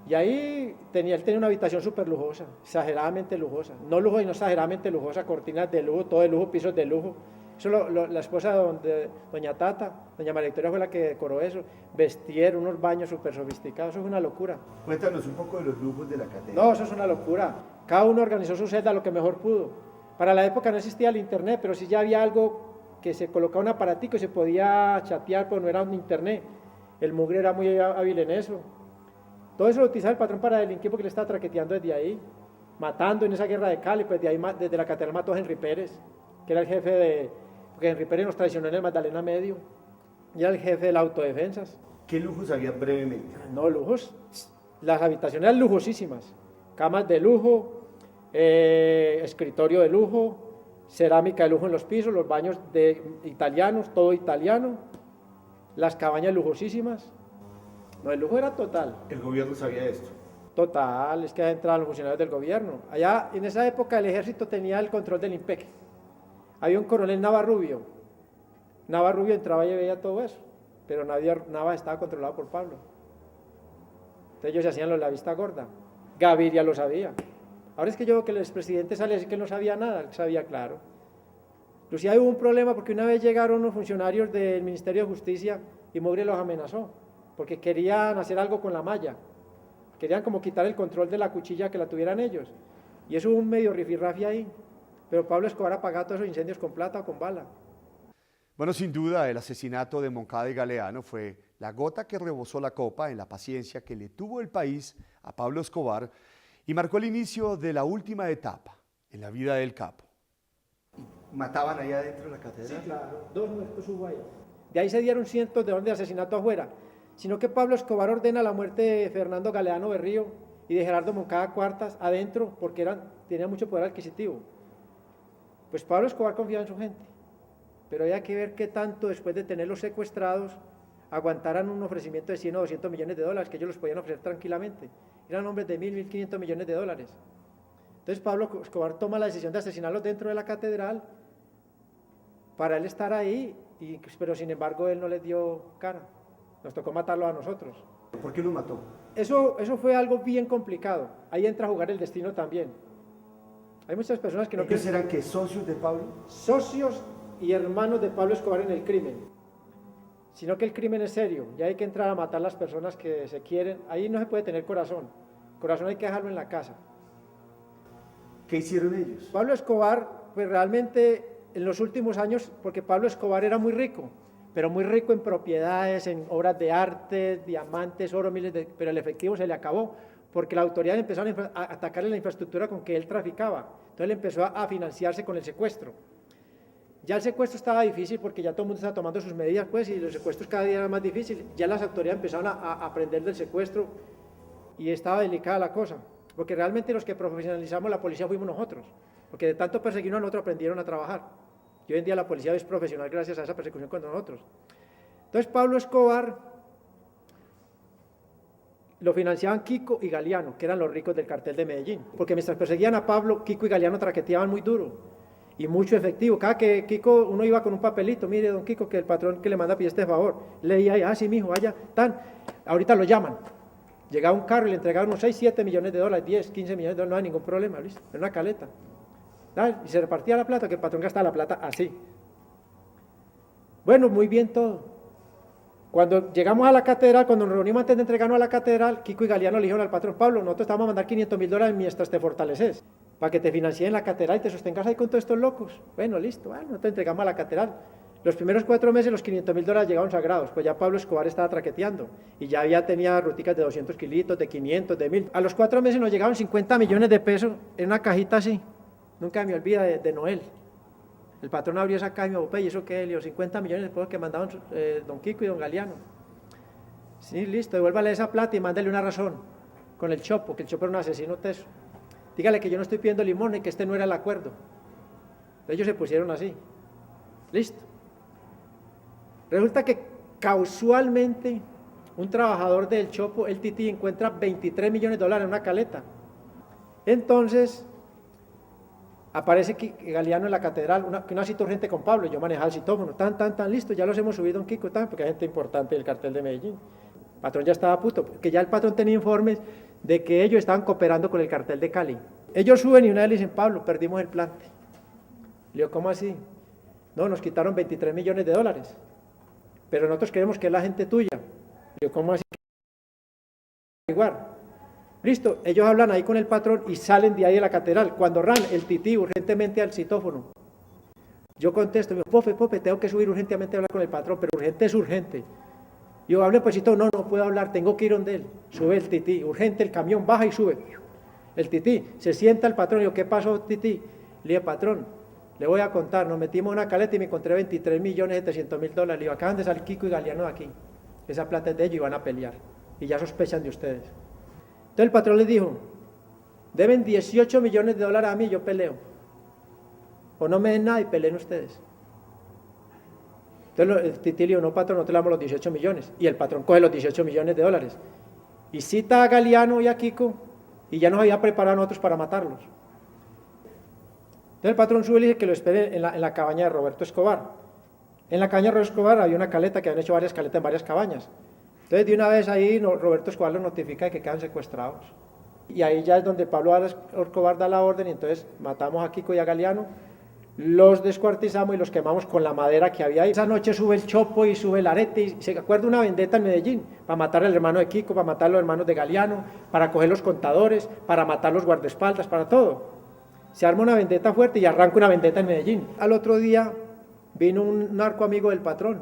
y ahí él tenía una habitación súper lujosa, exageradamente lujosa, no lujo y no exageradamente lujosa, cortinas de lujo, todo de lujo, pisos de lujo. Eso la esposa de doña Tata, doña María Victoria fue la que decoró eso, vestir, unos baños súper sofisticados, eso es una locura. Cuéntanos un poco de los lujos de la catedral. No, eso es una locura, cada uno organizó su celda lo que mejor pudo. Para la época no existía el internet, pero sí ya había algo que se colocaba un aparatico y se podía chatear, pero no era un internet. El mugre era muy hábil en eso. Todo eso lo utilizaba el patrón para delinquir porque le estaba traqueteando desde ahí, matando en esa guerra de Cali, pues de ahí, desde la catedral mató a Henry Pérez, que era el jefe de, porque Henry Pérez nos traicionó en el Magdalena Medio, y era el jefe de las autodefensas. ¿Qué lujos había brevemente? No, lujos, las habitaciones eran lujosísimas, camas de lujo, escritorio de lujo, cerámica de lujo en los pisos, los baños de italianos, todo italiano, las cabañas lujosísimas. No, el lujo era total. ¿El gobierno sabía esto? Total, es que entraban los funcionarios del gobierno. Allá, en esa época, el ejército tenía el control del IMPEC. Había un coronel Navarrubio. Navarrubio entraba y veía todo eso, pero Nava estaba controlado por Pablo. Entonces ellos se hacían la vista gorda. Gaviria lo sabía. Ahora es que yo veo que el expresidente sale a decir que no sabía nada, él sabía claro. Lucía, hubo un problema porque una vez llegaron unos funcionarios del Ministerio de Justicia y Mogre los amenazó, porque querían hacer algo con la malla, querían como quitar el control de la cuchilla que la tuvieran ellos, y eso hubo un medio rifirrafe ahí, pero Pablo Escobar apagaba todos esos incendios con plata o con bala. Bueno, sin duda, el asesinato de Moncada y Galeano fue la gota que rebosó la copa en la paciencia que le tuvo el país a Pablo Escobar y marcó el inicio de la última etapa en la vida del capo. ¿Mataban allá adentro de la catedral? Sí, claro, 2 muertos hubo ahí. De ahí se dieron cientos de órdenes de asesinato afuera, sino que Pablo Escobar ordena la muerte de Fernando Galeano Berrío y de Gerardo Moncada Cuartas adentro porque tenían mucho poder adquisitivo. Pues Pablo Escobar confiaba en su gente, pero había que ver qué tanto después de tenerlos secuestrados aguantaran un ofrecimiento de 100 o 200 millones de dólares que ellos los podían ofrecer tranquilamente. Eran hombres de 1.500 millones de dólares. Entonces Pablo Escobar toma la decisión de asesinarlos dentro de la catedral para él estar ahí, pero sin embargo él no les dio cara. Nos tocó matarlo a nosotros. ¿Por qué los mató? Eso fue algo bien complicado. Ahí entra a jugar el destino también. Hay muchas personas que no ¿Ellos eran que socios de Pablo? Socios y hermanos de Pablo Escobar en el crimen. Sino que el crimen es serio. Ya hay que entrar a matar a las personas que se quieren. Ahí no se puede tener corazón. Corazón hay que dejarlo en la casa. ¿Qué hicieron ellos? Pablo Escobar, pues realmente en los últimos años, porque Pablo Escobar era muy rico, pero muy rico en propiedades, en obras de arte, diamantes, oro, pero el efectivo se le acabó, porque la autoridad empezó a atacarle la infraestructura con que él traficaba. Entonces él empezó a financiarse con el secuestro. Ya el secuestro estaba difícil porque ya todo el mundo estaba tomando sus medidas, pues, y los secuestros cada día eran más difíciles. Ya las autoridades empezaron a aprender del secuestro y estaba delicada la cosa, porque realmente los que profesionalizamos la policía fuimos nosotros, porque de tanto perseguirnos a nosotros aprendieron a trabajar. Y hoy en día la policía es profesional gracias a esa persecución contra nosotros. Entonces Pablo Escobar lo financiaban Kiko y Galeano, que eran los ricos del cartel de Medellín, porque mientras perseguían a Pablo, Kiko y Galeano traqueteaban muy duro y mucho efectivo. Cada que Kiko, uno iba con un papelito, mire don Kiko, que el patrón que le manda pide este favor, leía ahí, sí mijo, vaya, ahorita lo llaman. Llegaba un carro y le entregaban unos 6, 7 millones de dólares, 10, 15 millones de dólares, no hay ningún problema, ¿listo? Era una caleta. Y se repartía la plata, que el patrón gastaba la plata así. Bueno, muy bien todo. Cuando llegamos a la catedral, cuando nos reunimos antes de entregarnos a la catedral, Kiko y Galeano le dijeron al patrón: Pablo, nosotros te vamos a mandar $500.000 mientras te fortaleces, para que te financien la catedral y te sostengas ahí con todos estos locos. Bueno, listo, bueno, nosotros entregamos a la catedral. Los primeros 4 meses los $500.000 llegaron sagrados, pues ya Pablo Escobar estaba traqueteando y ya tenía ruticas de 200 kilitos, de 500, de 1000. A los 4 meses nos llegaron 50 millones de pesos en una cajita así. Nunca me olvida de Noel. El patrón abrió esa caja y me dijo: ¿y eso qué? Le digo: 50 millones de pesos que mandaban don Kiko y don Galeano. Sí, listo, devuélvale esa plata y mándale una razón con el Chopo, que el Chopo era un asesino teso. Dígale que yo no estoy pidiendo limón y que este no era el acuerdo. Ellos se pusieron así. Listo. Resulta que casualmente un trabajador del Chopo, el Tití, encuentra $23 millones en una caleta. Entonces aparece Galeano en la catedral, una cita urgente con Pablo. Yo manejaba el citófono, tan, listo, ya los hemos subido don Kiko, porque hay gente importante del cartel de Medellín. El patrón ya estaba puto, porque ya el patrón tenía informes de que ellos estaban cooperando con el cartel de Cali. Ellos suben y una vez le dicen: Pablo, perdimos el plante. Le digo: ¿cómo así? No, nos quitaron $23 millones, pero nosotros creemos que es la gente tuya. Le digo: ¿cómo así? Igual. Listo, ellos hablan ahí con el patrón y salen de ahí de la catedral. Cuando el Tití urgentemente al citófono, yo contesto: Pope, tengo que subir urgentemente a hablar con el patrón, pero urgente es urgente. Yo hable pues, no puedo hablar, tengo que ir donde él. Sube el Tití, urgente, el camión baja y sube. El Tití, se sienta el patrón. Yo: ¿qué pasó, Tití? Le digo: patrón, le voy a contar, nos metimos en una caleta y me encontré $23.700.000. Le digo: acaban de salir Kiko y Galeano de aquí, esa plata es de ellos y van a pelear, y ya sospechan de ustedes. Entonces el patrón les dijo: deben $18 millones a mí, yo peleo, o no me den nada y peleen ustedes. Entonces el Tití le dijo: no, patrón, no te damos los 18 millones, y el patrón coge los $18 millones, y cita a Galeano y a Kiko, y ya nos había preparado a nosotros para matarlos. Entonces el patrón sube y dice que lo espere en la cabaña de Roberto Escobar. En la cabaña de Roberto Escobar había una caleta, que habían hecho varias caletas en varias cabañas. Entonces de una vez ahí Roberto Escobar los notifica de que quedan secuestrados. Y ahí ya es donde Pablo Escobar da la orden, y entonces matamos a Kiko y a Galeano, los descuartizamos y los quemamos con la madera que había ahí. Esa noche sube el Chopo y sube el Arete, y se acuerda una vendetta en Medellín, para matar al hermano de Kiko, para matar a los hermanos de Galeano, para coger los contadores, para matar los guardaespaldas, para todo. Se arma una vendetta fuerte y arranca una vendetta en Medellín. Al otro día vino un narco amigo del patrón.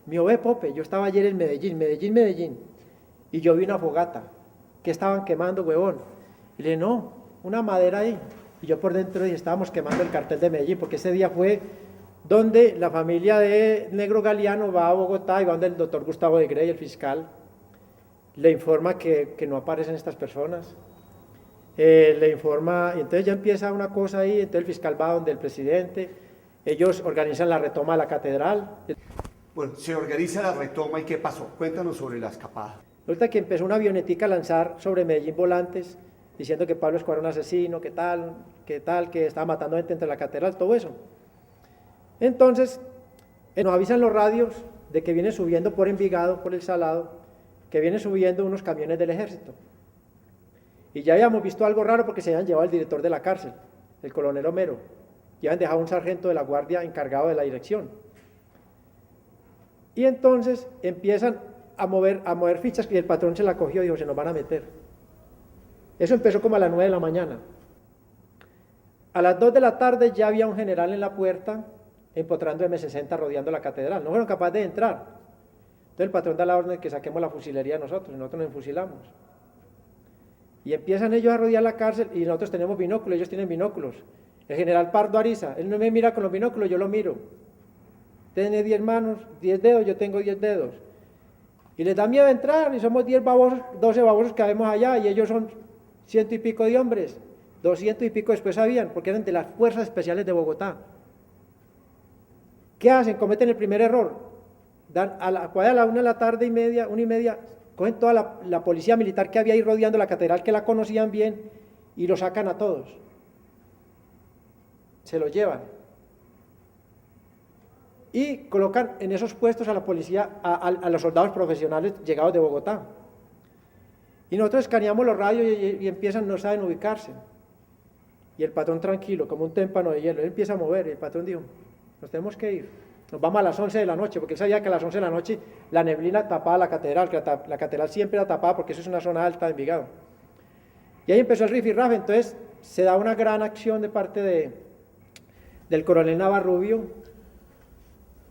Me dijo: ve, Pope, yo estaba ayer en Medellín, y yo vi una fogata. ¿Qué estaban quemando, huevón? Y le dije: no, una madera ahí. Y yo por dentro dije: estábamos quemando el cartel de Medellín, porque ese día fue donde la familia de Negro Galeano va a Bogotá y va donde el doctor Gustavo de Grey, el fiscal, le informa que no aparecen estas personas. Le informa, y entonces ya empieza una cosa ahí. Entonces el fiscal va donde el presidente, ellos organizan la retoma de la catedral. Bueno, se organiza la retoma, ¿y qué pasó? Cuéntanos sobre la escapada. Resulta que empezó una avionetica a lanzar sobre Medellín volantes, diciendo que Pablo Escobar era un asesino, que estaba matando gente entre la catedral, todo eso. Entonces nos avisan los radios de que viene subiendo por Envigado, por el Salado, que viene subiendo unos camiones del ejército. Y ya habíamos visto algo raro, porque se habían llevado al director de la cárcel, el coronel Homero, y habían dejado un sargento de la guardia encargado de la dirección. Y entonces empiezan a mover fichas, y el patrón se la cogió y dijo: se nos van a meter. Eso empezó como a las 9 de la mañana. A las 2 de la tarde ya había un general en la puerta empotrando M60 rodeando la catedral. No fueron capaces de entrar. Entonces el patrón da la orden de que saquemos la fusilería nosotros, y nosotros nos enfusilamos. Y empiezan ellos a rodear la cárcel, y nosotros tenemos binóculos, ellos tienen binóculos. El general Pardo Ariza, él no me mira con los binóculos, yo lo miro. Tiene 10 manos, 10 dedos, yo tengo 10 dedos. Y les da miedo entrar, y somos 10 babosos, 12 babosos que habemos allá, y ellos son 100 y pico de hombres, 200 y pico después habían, porque eran de las fuerzas especiales de Bogotá. ¿Qué hacen? Cometen el primer error. Dan a la 1 de la tarde y media, 1:30, cogen toda la policía militar que había ahí rodeando la catedral, que la conocían bien, y lo sacan a todos. Se lo llevan. Y colocan en esos puestos a la policía, a los soldados profesionales llegados de Bogotá. Y nosotros escaneamos los radios y empiezan, no saben ubicarse. Y el patrón tranquilo, como un témpano de hielo, él empieza a mover, y el patrón dijo: nos tenemos que ir. nos vamos a las 11 de la noche, porque él sabía que a las 11 de la noche la neblina tapaba la catedral, que la catedral siempre era tapada porque eso es una zona alta de Envigado. Y ahí empezó el rifirrafe, entonces se da una gran acción de parte del coronel Navarrubio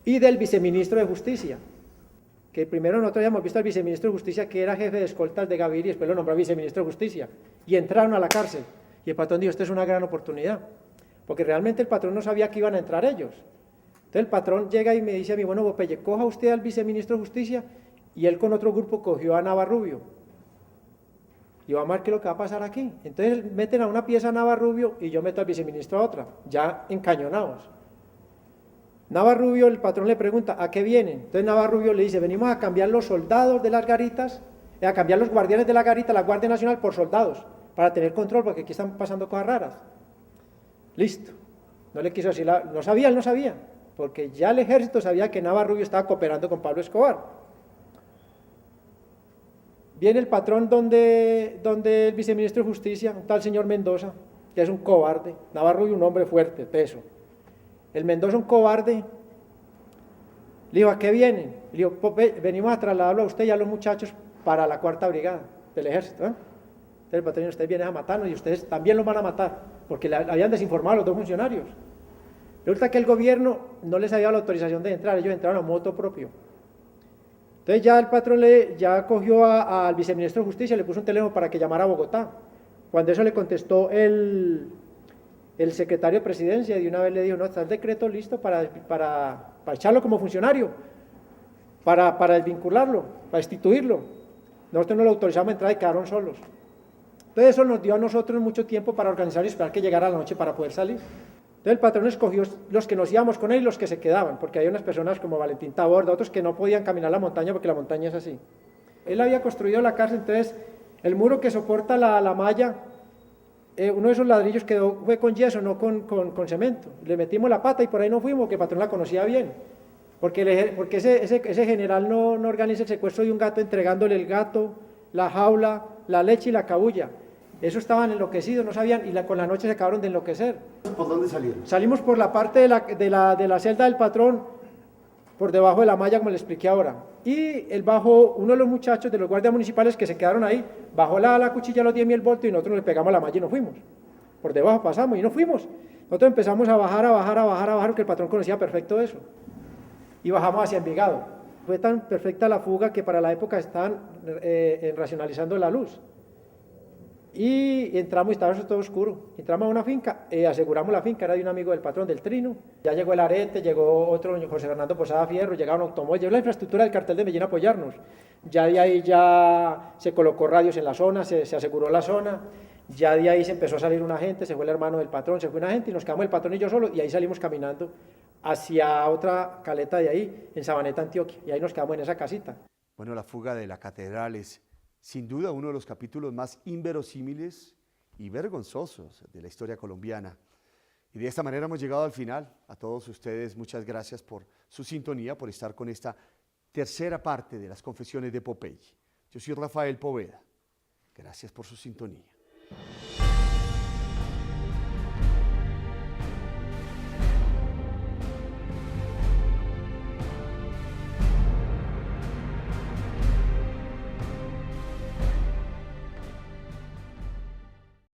y del viceministro de Justicia, que primero nosotros habíamos visto al viceministro de Justicia que era jefe de escoltas de Gaviria y después lo nombró viceministro de Justicia, y entraron a la cárcel, y el patrón dijo, esta es una gran oportunidad, porque realmente el patrón no sabía que iban a entrar ellos. Entonces el patrón llega y me dice a mí, bueno, Popeye, coja usted al viceministro de Justicia, y él con otro grupo cogió a Navarrubio, y vamos a ver qué es lo que va a pasar aquí. Entonces meten a una pieza a Navarrubio y yo meto al viceministro a otra, ya encañonados. Navarrubio, el patrón le pregunta, ¿a qué vienen? Entonces Navarrubio le dice, venimos a cambiar los soldados de las garitas, a cambiar los guardianes de la garita, la Guardia Nacional, por soldados, para tener control, porque aquí están pasando cosas raras. Listo. No le quiso decir, no sabía, él no sabía, porque ya el ejército sabía que Navarrubio estaba cooperando con Pablo Escobar. Viene el patrón donde el viceministro de Justicia, un tal señor Mendoza, que es un cobarde, Navarrubio un hombre fuerte, teso. El Mendoza un cobarde, le dijo, ¿a qué vienen? Le dijo, venimos a trasladarlo a usted y a los muchachos para la 4ª brigada del ejército. Entonces el patrón dijo, ustedes vienen a matarnos y ustedes también los van a matar, porque le habían desinformado a los 2 funcionarios. Resulta que el gobierno no les había dado la autorización de entrar, ellos entraron a moto propio. Entonces ya el patrón ya cogió al viceministro de Justicia, le puso un teléfono para que llamara a Bogotá. Cuando eso le contestó el secretario de Presidencia, y de una vez le dijo, no, está el decreto listo para echarlo como funcionario, para desvincularlo, para destituirlo. Nosotros no lo autorizamos a entrar y quedaron solos. Entonces eso nos dio a nosotros mucho tiempo para organizar y esperar que llegara la noche para poder salir. Entonces el patrón escogió los que nos íbamos con él y los que se quedaban, porque hay unas personas como Valentín Taborda, otros que no podían caminar la montaña porque la montaña es así. Él había construido la cárcel, entonces el muro que soporta la malla, uno de esos ladrillos fue con yeso, no con cemento. Le metimos la pata y por ahí no fuimos, que el patrón la conocía bien, porque ese general no organiza el secuestro de un gato entregándole el gato, la jaula, la leche y la cabulla. Eso estaban enloquecidos, no sabían, y con la noche se acabaron de enloquecer. ¿Por dónde salieron? Salimos por la parte de la celda del patrón, por debajo de la malla, como le expliqué ahora. Y uno de los muchachos de los guardias municipales que se quedaron ahí, bajó la cuchilla a los 10.000 voltios y nosotros le pegamos a la malla y nos fuimos. Por debajo pasamos y nos fuimos. Nosotros empezamos a bajar, porque el patrón conocía perfecto eso. Y bajamos hacia Envigado. Fue tan perfecta la fuga que para la época estaban racionalizando la luz. Y entramos y estaba eso todo oscuro. Entramos a una finca, aseguramos la finca, era de un amigo del patrón del Trino. Ya llegó el Arete, llegó otro, José Fernando Posada Fierro, llegaron automóviles, llegó la infraestructura del cartel de Medellín a apoyarnos. Ya de ahí ya se colocó radios en la zona, se aseguró la zona. Ya de ahí se empezó a salir una gente, se fue el hermano del patrón, se fue una gente y nos quedamos el patrón y yo solo, y ahí salimos caminando hacia otra caleta de ahí, en Sabaneta, Antioquia, y ahí nos quedamos en esa casita. Bueno, la fuga de la catedral es sin duda uno de los capítulos más inverosímiles y vergonzosos de la historia colombiana. Y de esta manera hemos llegado al final. A todos ustedes, muchas gracias por su sintonía, por estar con esta tercera parte de las confesiones de Popeye. Yo soy Rafael Poveda. Gracias por su sintonía.